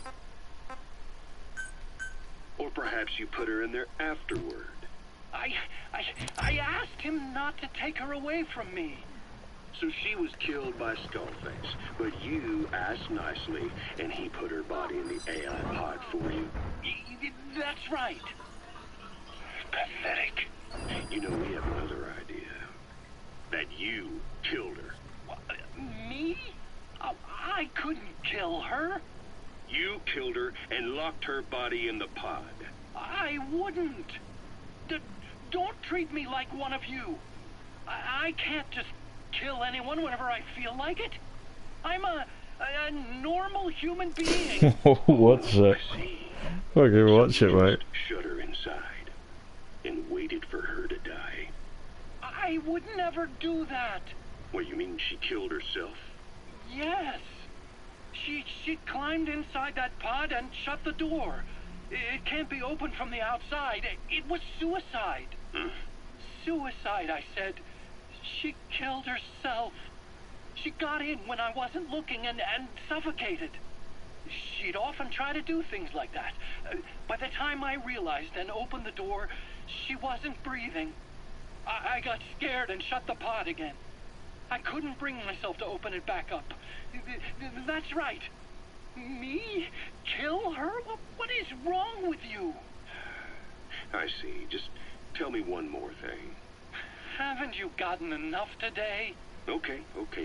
Or perhaps you put her in there afterward. I asked him not to take her away from me. So she was killed by Skullface, but you asked nicely, and he put her body in the AI pod for you. That's right. Pathetic. You know, we have another idea. That you killed her. Me? I couldn't kill her. You killed her and locked her body in the pod. I wouldn't. Don't treat me like one of you. I can't just kill anyone whenever I feel like it. I'm a normal human being. Watch it. Okay, watch it, mate. Shut her inside and waited for her to die. I would never do that. What, you mean she killed herself? Yes. She climbed inside that pod and shut the door. It can't be opened from the outside. It was suicide. Suicide, I said. She killed herself. She got in when I wasn't looking and suffocated. She'd often try to do things like that. By the time I realized and opened the door, she wasn't breathing. I got scared and shut the pod again. I couldn't bring myself to open it back up. That's right. Me? Kill her? What is wrong with you? I see. Just tell me one more thing. Haven't you gotten enough today? Okay,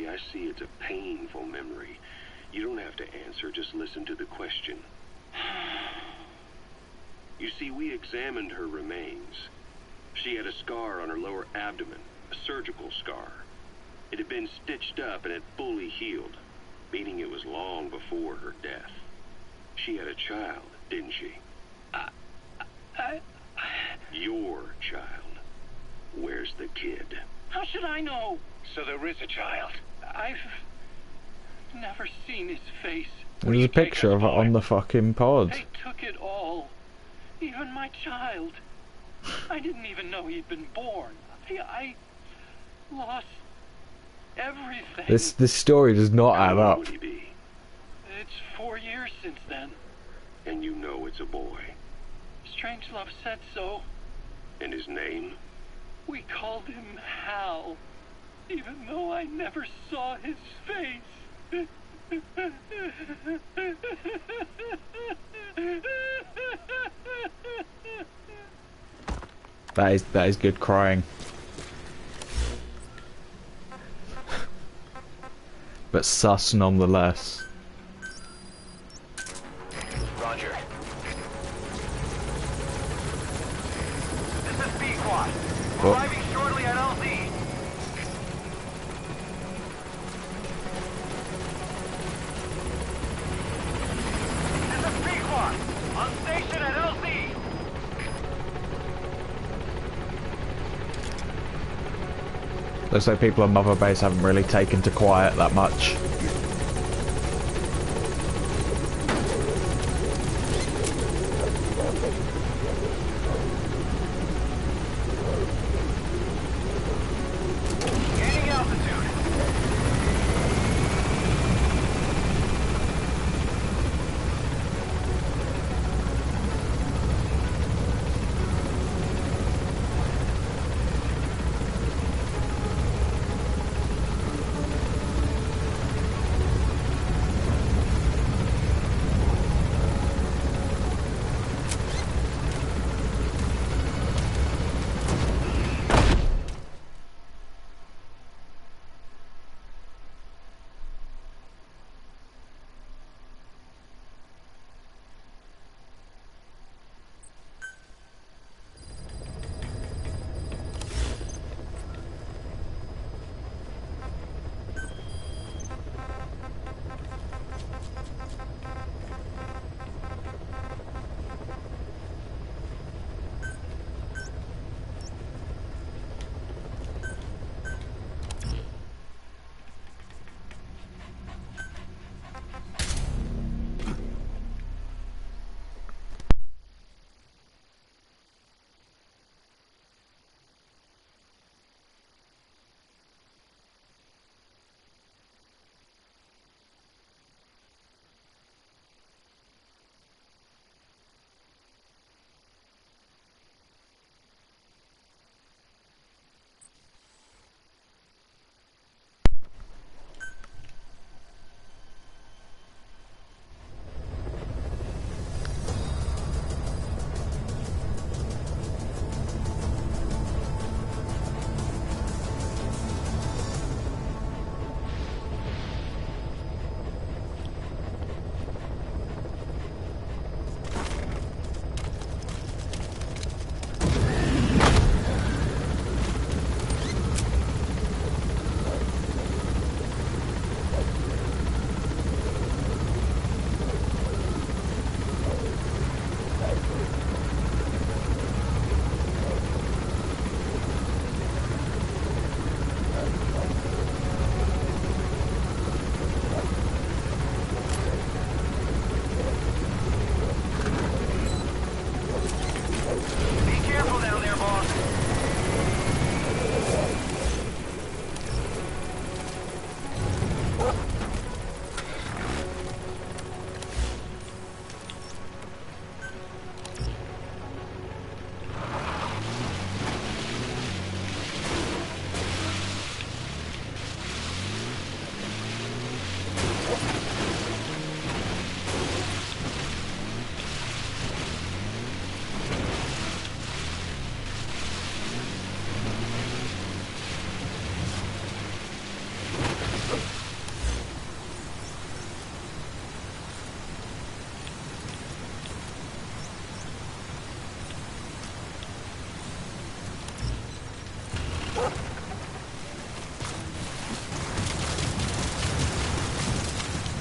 I see it's a painful memory. You don't have to answer, just listen to the question. You see, we examined her remains. She had a scar on her lower abdomen, a surgical scar. It had been stitched up and had fully healed, meaning it was long before her death. She had a child, didn't she? Your child. Where's the kid? How should I know? So there is a child. I've never seen his face. There's a picture of it on the fucking pod. They took it all. Even my child. I didn't even know he'd been born. I lost everything. This story does not add How up. old would he be? It's 4 years since then. And you know it's a boy. Strangelove said so. And his name? We called him Hal, even though I never saw his face. That is good crying. But sus nonetheless. Roger. This is B-Quad. Oh. Arriving shortly at LZ. Looks like people on Mother Base haven't really taken to quiet that much.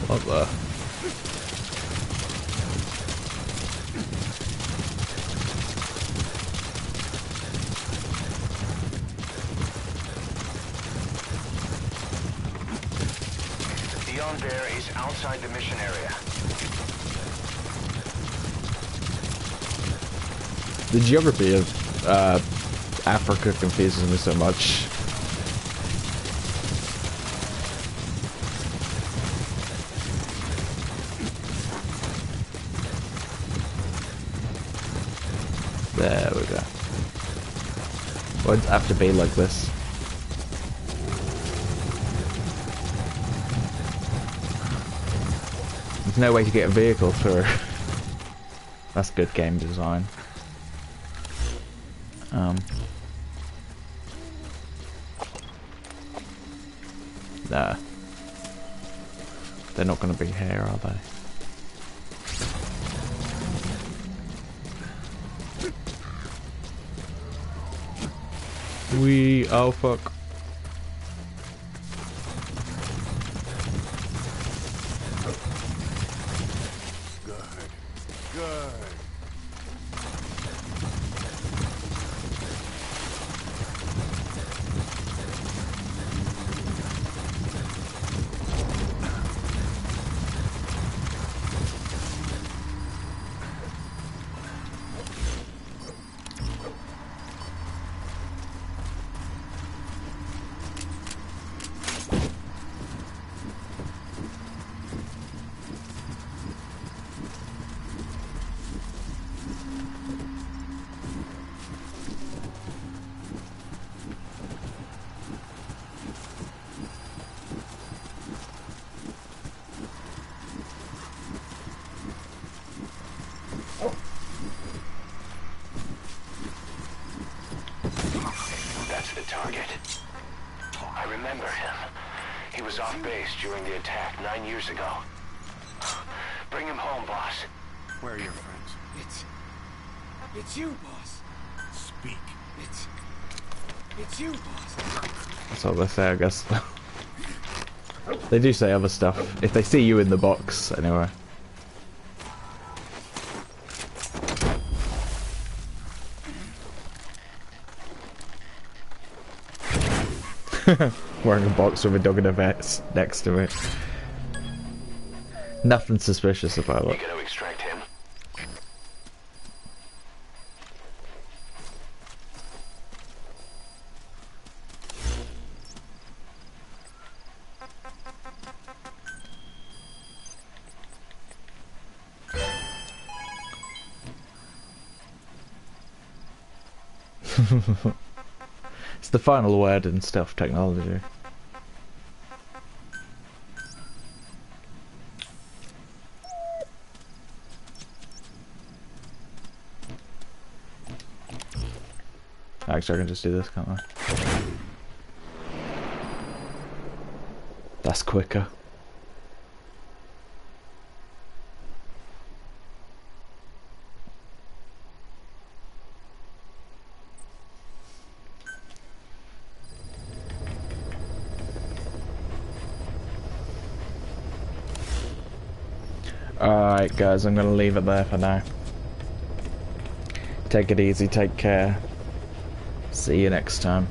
What the? Beyond there is outside the mission area. The geography of Africa confuses me so much. There we go. Why does it have to be like this? There's no way to get a vehicle through. That's good game design. Nah. They're not going to be here, are they? Oh fuck. Good. the target. I remember him. He was off base during the attack 9 years ago. Bring him home, boss. Where are your friends? It's you, boss. Speak. It's you, boss. That's all they say, I guess. They do say other stuff. If they see you in the box, anyway. Wearing a box with a dog in a vest next to it. Nothing suspicious about You it. gonna extract him? It's the final word in stealth technology. Actually, I can just do this, can't I? That's quicker. Alright guys, I'm gonna leave it there for now. Take it easy, take care. See you next time.